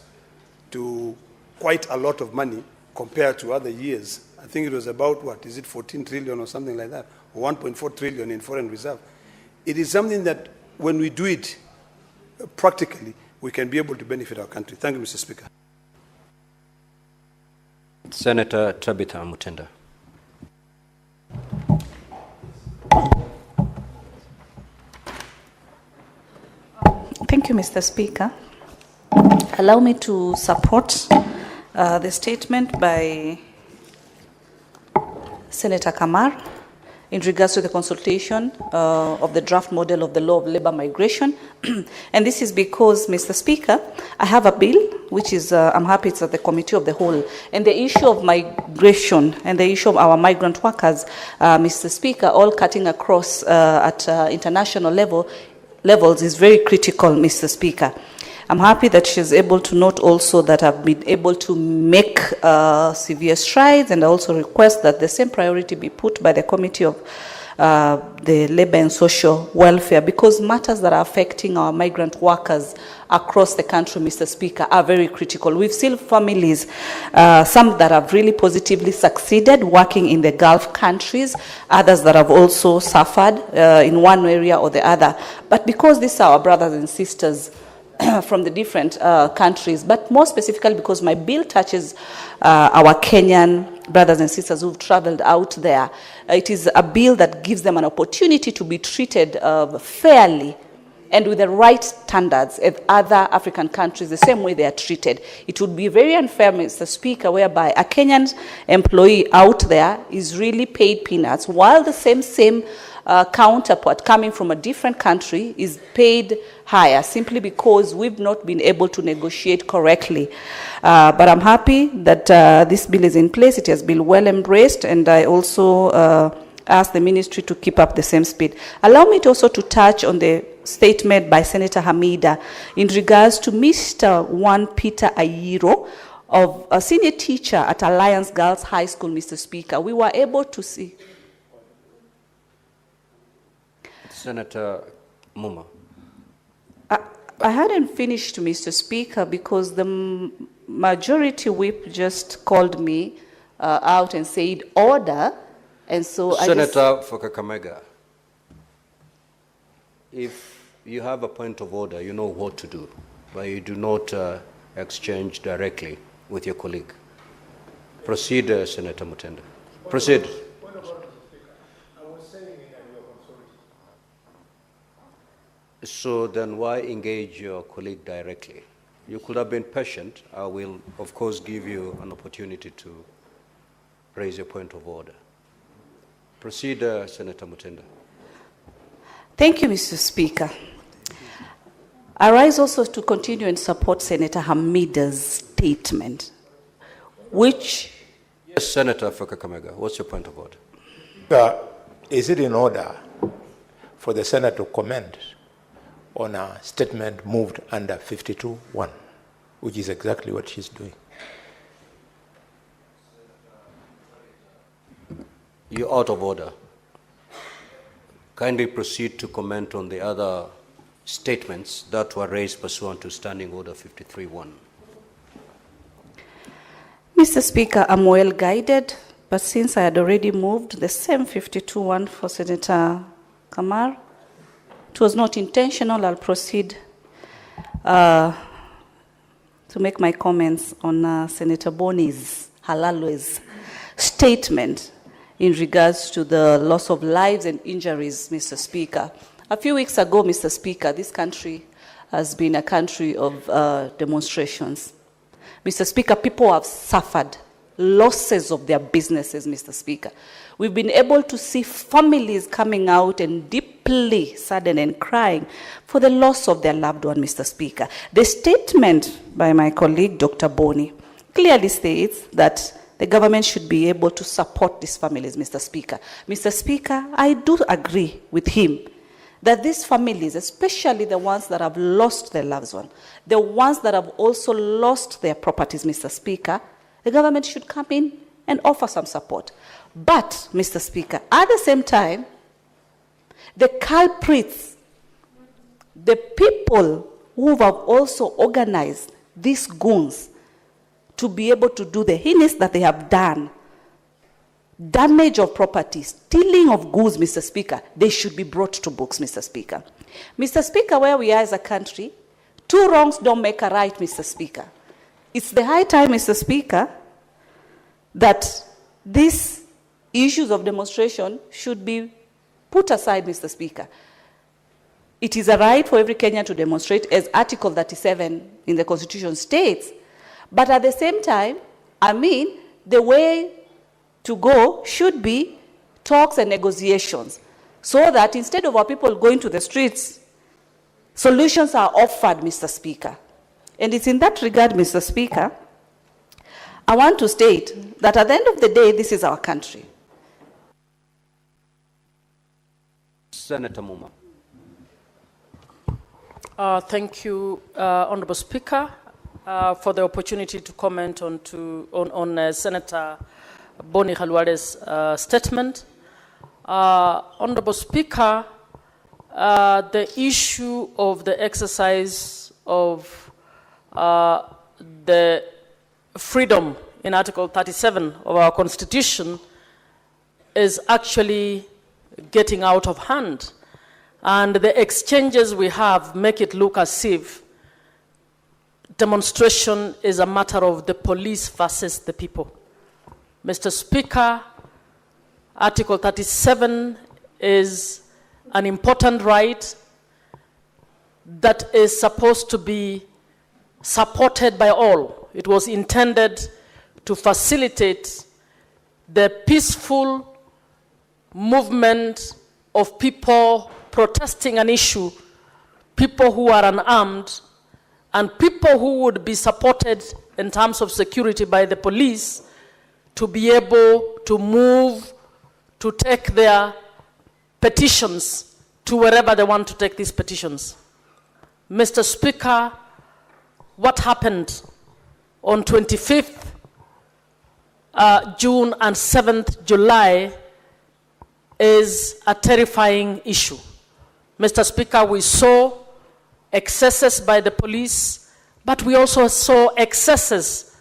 to quite a lot of money compared to other years. I think it was about, 14 trillion or something like that, or 1.4 trillion in foreign reserve. It is something that when we do it practically, we can be able to benefit our country. Thank you, Mr. Speaker. Senator Tabitha Mutenda. Thank you, Mr. Speaker. Allow me to support the statement by Senator Kamar in regards to the consultation of the draft model of the law of labor migration. And this is because, Mr. Speaker, I have a bill, which is, I'm happy it's at the Committee of the Whole. And the issue of migration and the issue of our migrant workers, Mr. Speaker, all cutting across at international levels is very critical, Mr. Speaker. I'm happy that she's able to note also that I've been able to make severe strides, and I also request that the same priority be put by the Committee of the Labor and Social Welfare, because matters that are affecting our migrant workers across the country, Mr. Speaker, are very critical. We've seen families, some that have really positively succeeded working in the Gulf countries, others that have also suffered in one area or the other. But because these are our brothers and sisters from the different countries, but more specifically because my bill touches our Kenyan brothers and sisters who've traveled out there. It is a bill that gives them an opportunity to be treated fairly and with the right standards as other African countries, the same way they are treated. It would be very unfair, Mr. Speaker, whereby a Kenyan employee out there is really paid peanuts, while the same counterpart coming from a different country is paid higher, simply because we've not been able to negotiate correctly. But I'm happy that this bill is in place. It has been well embraced, and I also ask the ministry to keep up the same speed. Allow me to also to touch on the statement by Senator Hamida in regards to Mr. Juan Peter Ayiro, of a senior teacher at Alliance Girls High School, Mr. Speaker. We were able to see... Senator Muma. I hadn't finished, Mr. Speaker, because the majority whip just called me out and said order, and so Senator for Kakamega, if you have a point of order, you know what to do, but you do not exchange directly with your colleague. Proceed, Senator Mutenda. Proceed. So then why engage your colleague directly? You could have been patient. I will, of course, give you an opportunity to raise your point of order. Proceed, Senator Mutenda. Thank you, Mr. Speaker. I rise also to continue and support Senator Hamida's statement, which... Yes, Senator for Kakamega, what's your point of order? Is it in order for the Senate to comment on a statement moved under 52(1), which is exactly what she's doing? You're out of order. Kindly proceed to comment on the other statements that were raised pursuant to Standing Order 53-1. Mr. Speaker, I'm well guided, but since I had already moved the same 52-1 for Senator Kamar, it was not intentional. I'll proceed to make my comments on Senator Boni's Halalwe's statement in regards to the loss of lives and injuries, Mr. Speaker. A few weeks ago, Mr. Speaker, this country has been a country of demonstrations. Mr. Speaker, people have suffered losses of their businesses, Mr. Speaker. We've been able to see families coming out and deeply saddened and crying for the loss of their loved one, Mr. Speaker. The statement by my colleague, Dr. Boni, clearly states that the government should be able to support these families, Mr. Speaker. Mr. Speaker, I do agree with him that these families, especially the ones that have lost their loved one, the ones that have also lost their properties, Mr. Speaker, the government should come in and offer some support. But, Mr. Speaker, at the same time, the culprits, the people who have also organized these goons to be able to do the heinous that they have done, damage of property, stealing of goods, Mr. Speaker, they should be brought to books, Mr. Speaker. Mr. Speaker, where we are as a country, two wrongs don't make a right, Mr. Speaker. It's the high time, Mr. Speaker, that these issues of demonstration should be put aside, Mr. Speaker. It is a right for every Kenyan to demonstrate, as Article 37 in the Constitution states. But at the same time, the way to go should be talks and negotiations, so that instead of our people going to the streets, solutions are offered, Mr. Speaker. And it's in that regard, Mr. Speaker, I want to state that at the end of the day, this is our country. Senator Muma. Thank you, Honorable Speaker, for the opportunity to comment on Senator Boni Khalwale's statement. Honorable Speaker, the issue of the exercise of the freedom in Article 37 of our Constitution is actually getting out of hand. And the exchanges we have make it look as if demonstration is a matter of the police versus the people. Mr. Speaker, Article 37 is an important right that is supposed to be supported by all. It was intended to facilitate the peaceful movement of people protesting an issue, people who are unarmed, and people who would be supported in terms of security by the police to be able to move, to take their petitions to wherever they want to take these petitions. Mr. Speaker, what happened on 25th June and 7th July is a terrifying issue. Mr. Speaker, we saw excesses by the police, but we also saw excesses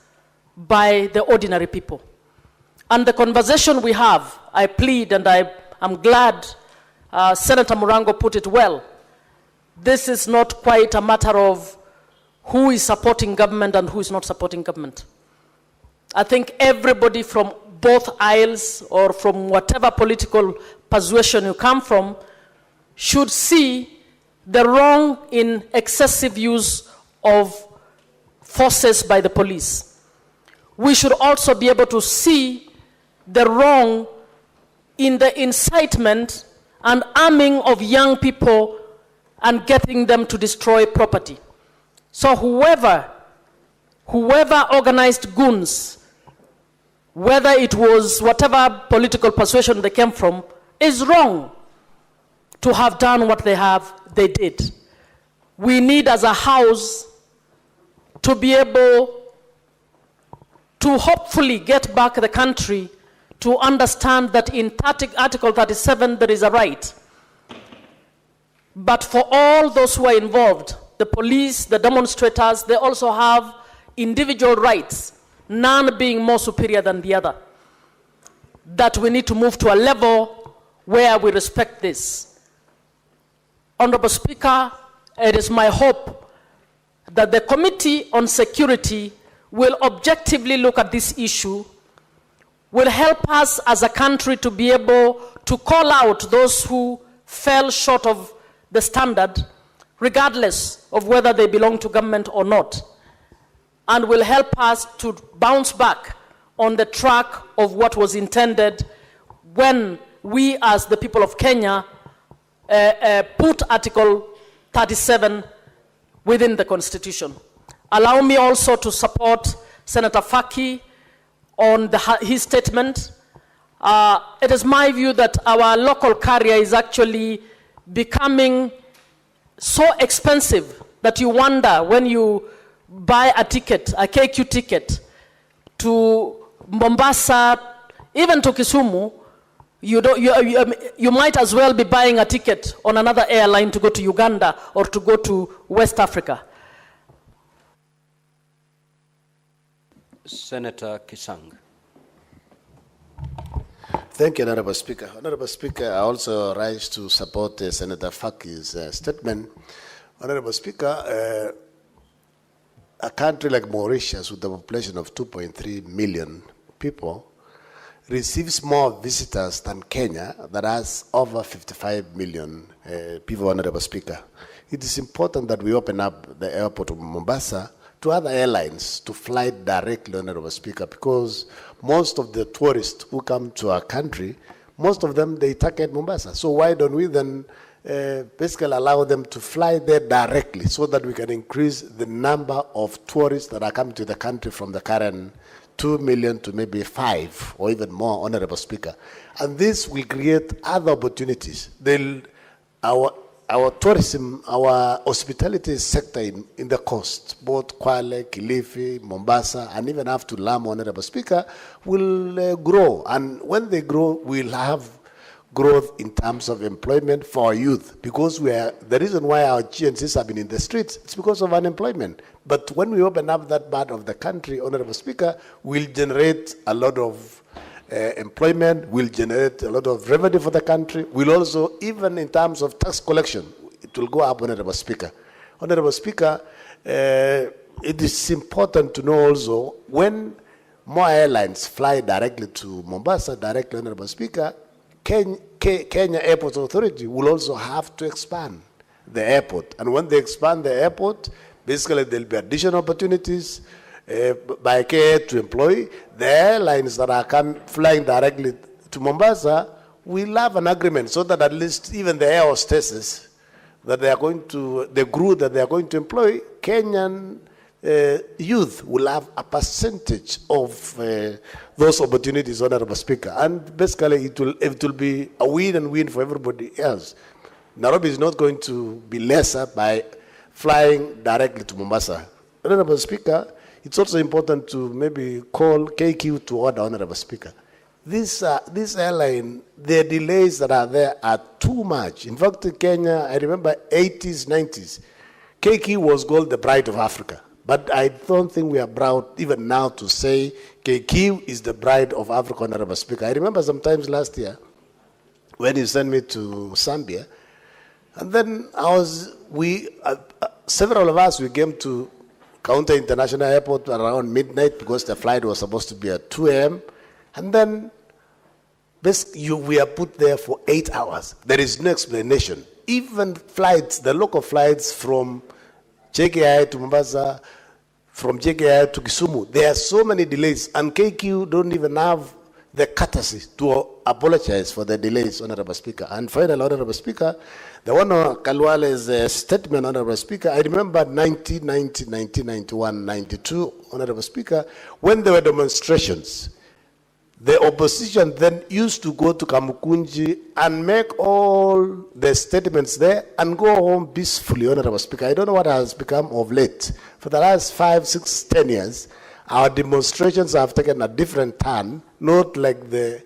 by the ordinary people. And the conversation we have, I plead, and I'm glad Senator Murango put it well, this is not quite a matter of who is supporting government and who is not supporting government. I think everybody from both aisles or from whatever political persuasion you come from should see the wrong in excessive use of forces by the police. We should also be able to see the wrong in the incitement and arming of young people and getting them to destroy property. So whoever organized goons, whether it was whatever political persuasion they came from, is wrong to have done what they did. We need as a house to be able to hopefully get back the country to understand that in Article 37 there is a right. But for all those who are involved, the police, the demonstrators, they also have individual rights, none being more superior than the other. That we need to move to a level where we respect this. Honorable Speaker, it is my hope that the Committee on Security will objectively look at this issue, will help us as a country to be able to call out those who fell short of the standard, regardless of whether they belong to government or not, and will help us to bounce back on the track of what was intended when we as the people of Kenya put Article 37 within the Constitution. Allow me also to support Senator Faki on his statement. It is my view that our local carrier is actually becoming so expensive that you wonder when you buy a ticket, a KQ ticket, to Mombasa, even to Kisumu, you might as well be buying a ticket on another airline to go to Uganda or to go to West Africa. Senator Kisang. Thank you, Honorable Speaker. Honorable Speaker, I also rise to support Senator Faki's statement. Honorable Speaker, a country like Mauritius with a population of 2.3 million people receives more visitors than Kenya that has over 55 million people, Honorable Speaker. It is important that we open up the airport of Mombasa to other airlines to fly directly, Honorable Speaker, because most of the tourists who come to our country, most of them, they target Mombasa. So why don't we then basically allow them to fly there directly so that we can increase the number of tourists that are coming to the country from the current 2 million to maybe 5 or even more, Honorable Speaker. And this will create other opportunities. Our tourism, our hospitality sector in the coast, both Kwale, Kilifi, Mombasa, and even up to Lamu, Honorable Speaker, will grow. And when they grow, we'll have growth in terms of employment for our youth, because the reason why our GNCs have been in the streets, it's because of unemployment. But when we open up that part of the country, Honorable Speaker, we'll generate a lot of employment, will generate a lot of revenue for the country, will also, even in terms of tax collection, it will go up, Honorable Speaker. Honorable Speaker, it is important to know also, when more airlines fly directly to Mombasa, directly, Honorable Speaker, Kenya Airports Authority will also have to expand the airport. And when they expand the airport, basically there'll be additional opportunities by KA to employ. The airlines that are flying directly to Mombasa will have an agreement so that at least even the air hostesses that they are going to, the crew that they are going to employ, Kenyan youth will have a percentage of those opportunities, Honorable Speaker. And basically it will be a win and win for everybody else. Nairobi is not going to be lesser by flying directly to Mombasa. Honorable Speaker, it's also important to maybe call KQ to order, Honorable Speaker. This airline, the delays that are there are too much. In fact, in Kenya, I remember 80s, 90s, KQ was called the pride of Africa. But I don't think we are proud even now to say KQ is the bride of Africa, Honorable Speaker. I remember sometimes last year when you sent me to Zambia, and then several of us, we came to Counter International Airport around midnight because the flight was supposed to be at 2 a.m. And then we are put there for 8 hours. There is no explanation. Even flights, the local flights from JKI to Mombasa, from JKI to Kisumu, there are so many delays, and KQ don't even have the courtesy to apologize for the delays, Honorable Speaker. And finally, Honorable Speaker, the one on Kalwale's statement, Honorable Speaker, I remember 1990, 1991, 92, Honorable Speaker, when there were demonstrations, the opposition then used to go to Kamukunji and make all the statements there and go home peacefully, Honorable Speaker. I don't know what has become of late. For the last 5, 6, 10 years, our demonstrations have taken a different turn, not like the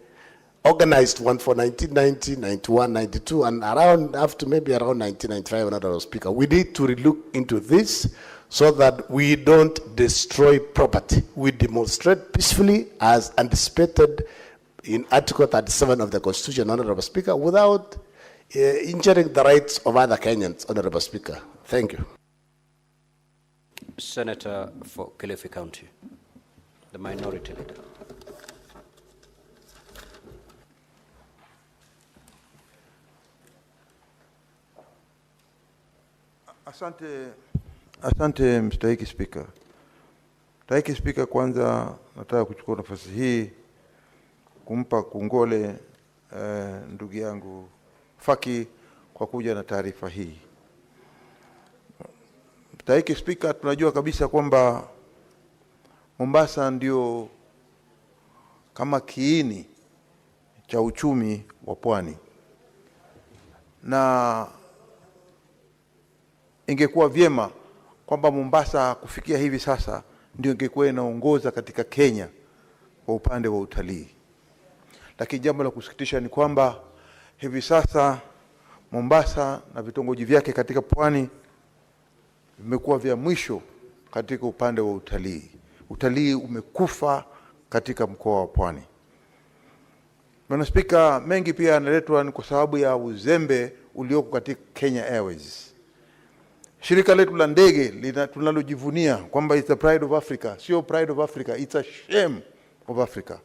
organized one for 1990, 91, 92, and around up to maybe around 1995, Honorable Speaker. We need to look into this so that we don't destroy property. We demonstrate peacefully as anticipated in Article 37 of the Constitution, Honorable Speaker, without injuring the rights of other Kenyans, Honorable Speaker. Thank you. Senator for Kilifi County, the minority leader. Asante mstahiki Spika. Mstahiki Spika, kwanza nataka kuchukua nafasi hii kumpa kongole ndugu yangu Faki kwa kuja na taarifa hii. Mstahiki Spika, tunajua kabisa kwamba Mombasa ndio kama kiini cha uchumi wa pwani, na ingekuwa vyema kwamba Mombasa kufikia hivi sasa ndio ingekuwa inaongoza katika Kenya kwa upande wa utalii. Lakini jambo la kusikitisha ni kwamba hivi sasa Mombasa na vitongoji vyake katika pwani vimekuwa vya mwisho katika upande wa utalii. Utalii umekufa katika mkoa wa Pwani. Bwana Spika, mengi pia yanaletwa ni kwa sababu ya uzembe ulioko katika Kenya Airways. Shirika letu la ndege tunalojivunia kwamba it's the pride of Africa, sio pride of Africa, it's a shame of Africa.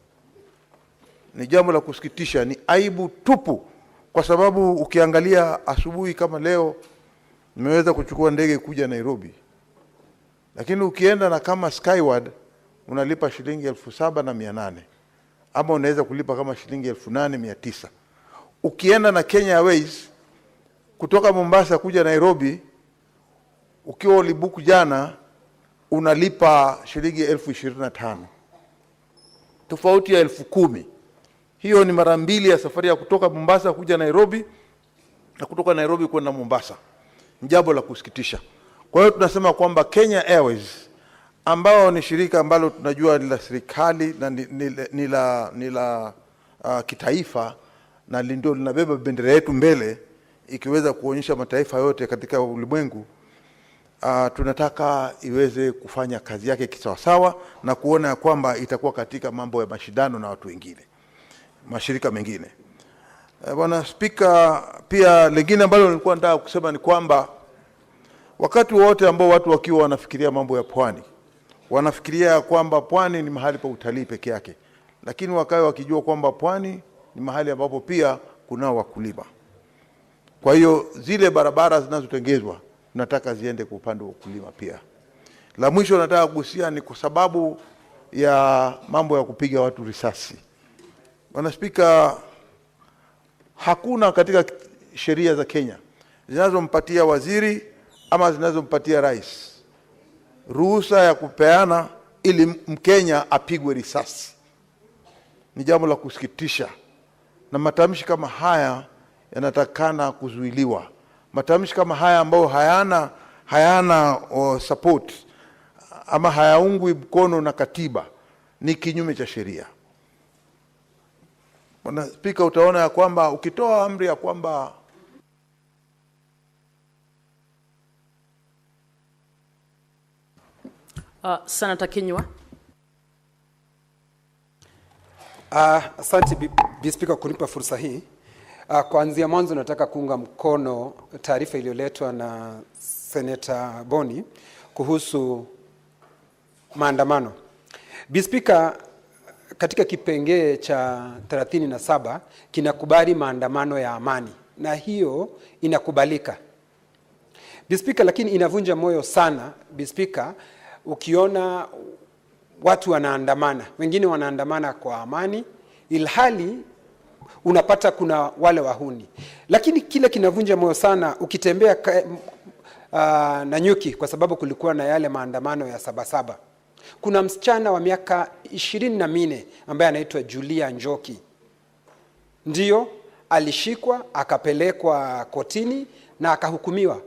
Ni jambo la kusikitisha, ni aibu tupu, kwa sababu ukiangalia asubuhi kama leo nimeweza kuchukua ndege kuja Nairobi, lakini ukienda na kama Skyward unalipa shilingi 7,800 ama unaweza kulipa kama shilingi 8,900. Ukienda na Kenya Airways kutoka Mombasa kuja Nairobi, ukiwa ulibuku jana unalipa shilingi 25,000, tofauti ya 10,000. Hiyo ni mara mbili ya safari ya kutoka Mombasa kuja Nairobi na kutoka Nairobi kwenda Mombasa. Jambo la kusikitisha. Kwa hiyo tunasema kwamba Kenya Airways ambao ni shirika ambalo tunajua ni la serikali na ni la kitaifa na ndio linabeba bendera yetu mbele ikiweza kuonyesha mataifa yote katika ulimwengu, tunataka iweze kufanya kazi yake kisawasawa na kuona kwamba itakuwa katika mambo ya mashindano na watu wengine, mashirika mengine. Bwana Spika, pia lingine ambalo nilikuwa nataka kusema ni kwamba wakati wote ambao watu wakiwa wanafikiria mambo ya pwani, wanafikiria kwamba pwani ni mahali pa utalii peke yake, lakini wakae wakijua kwamba pwani ni mahali ambapo pia kunao wakulima. Kwa hiyo zile barabara zinazotengezwa nataka ziende kwa upande wa ukulima pia. La mwisho nataka kugusia ni kwa sababu ya mambo ya kupiga watu risasi. Bwana Spika, hakuna katika sheria za Kenya zinazompatia waziri ama zinazompatia rais ruhusa ya kupeana ili Mkenya apigwe risasi. Ni jambo la kusikitisha, na matamshi kama haya yanatakana kuzuiliwa. Matamshi kama haya ambayo hayana support ama hayaungwi mkono na katiba ni kinyume cha sheria. Bwana Spika, utaona ya kwamba ukitoa amri ya kwamba Senator Kinyua. Asante Bi Spika kunipa fursa hii. Kuanzia mwanzo nataka kuunga mkono taarifa iliyoletwa na Senator Boni kuhusu maandamano. Bi Spika, katika kipengee cha 37 kinakubali maandamano ya amani, na hiyo inakubalika Bi Spika, lakini inavunja moyo sana Bi Spika ukiona watu wanaandamana, wengine wanaandamana kwa amani ilhali unapata kuna wale wahuni. Lakini kile kinavunja moyo sana ukitembea Nanyuki, kwa sababu kulikuwa na yale maandamano ya Sabasaba. Kuna msichana wa miaka 24 ambaye anaitwa Julia Njoki. Ndio alishikwa akapelekwa kotini na akahukumiwa.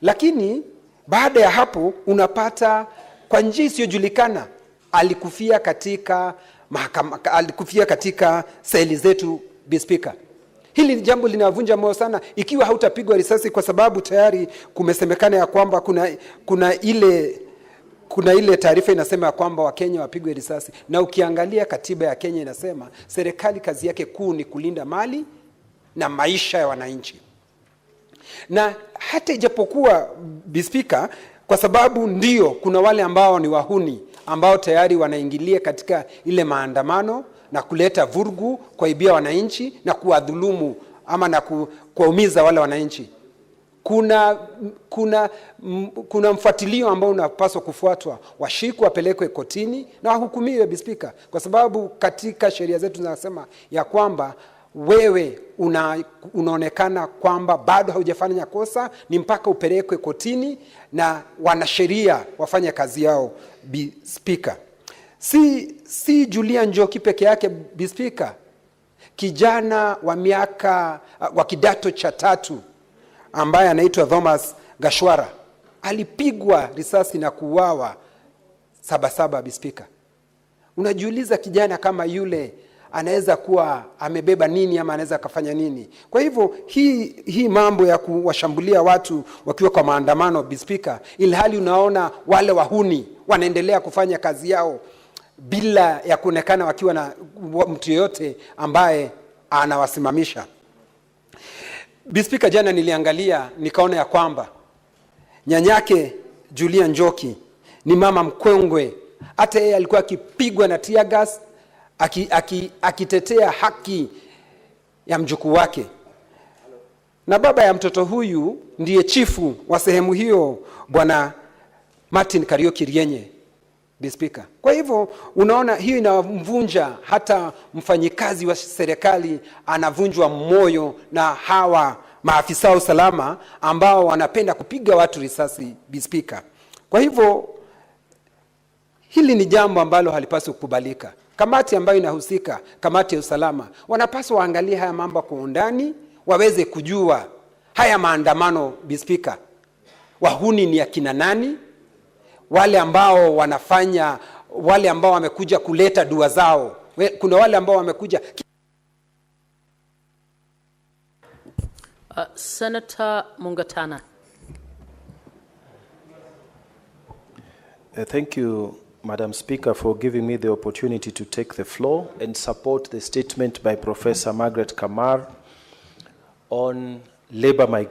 Lakini baada ya hapo unapata kwa njia isiyojulikana alikufia katika alikufia katika seli zetu, Speaker. Hili jambo linavunja moyo sana ikiwa hautapigwa risasi, kwa sababu tayari kumesemekana ya kwamba kuna ile taarifa inasema ya kwamba Wakenya wapigwe risasi, na ukiangalia katiba ya Kenya inasema serikali kazi yake kuu ni kulinda mali na maisha ya wananchi. Na hata ijapokuwa, Speaker, kwa sababu ndio kuna wale ambao ni wahuni ambao tayari wanaingilia katika ile maandamano na kuleta vurugu, kuibia wananchi na kuwadhulumu ama na kuwaumiza wale wananchi. Kuna mfuatilio ambao unapaswa kufuatwa, washikwe wapelekwe kotini na wahukumiwe, Speaker, kwa sababu katika sheria zetu zinasema ya kwamba wewe unaonekana kwamba bado haujafanya kosa, ni mpaka upelekwe kotini na wanasheria wafanye kazi yao, Speaker. Si Julian Njoki peke yake, Speaker. Kijana wa kidato cha 3 ambaye anaitwa Thomas Gashwara alipigwa risasi na kuuawa Sabasaba, Speaker. Unajiuliza kijana kama yule anaweza kuwa amebeba nini ama anaweza kufanya nini? Kwa hivyo hii mambo ya kuwashambulia watu wakiwa kwa maandamano, Speaker, ilhali unaona wale wahuni wanaendelea kufanya kazi yao bila ya kuonekana wakiwa na mtu yoyote ambaye anawasimamisha. Speaker, jana niliangalia nikaona ya kwamba nyanyake Julian Njoki ni mama mkongwe, hata yeye alikuwa akipigwa na tear gas akitetea haki ya mjukuu wake, na baba ya mtoto huyu ndiye chifu wa sehemu hiyo, Bwana Martin Kariuki Rienye, Speaker. Kwa hivyo unaona hiyo inavunja, hata mfanyikazi wa serikali anavunjwa moyo na hawa maafisa wa usalama ambao wanapenda kupiga watu risasi, Speaker. Kwa hivyo hili ni jambo ambalo halipaswi kukubalika. Kamati ambayo inahusika, kamati ya usalama, wanapaswa waangalie haya mambo kwa undani, waweze kujua haya maandamano, Speaker, wahuni ni akina nani, wale ambao wanafanya, wale ambao wamekuja kuleta dua zao. Kuna wale ambao wamekuja. Senator Mungatana. Thank you, Madam Speaker, for giving me the opportunity to take the floor and support the statement by Professor Margaret Kamar on labor migration.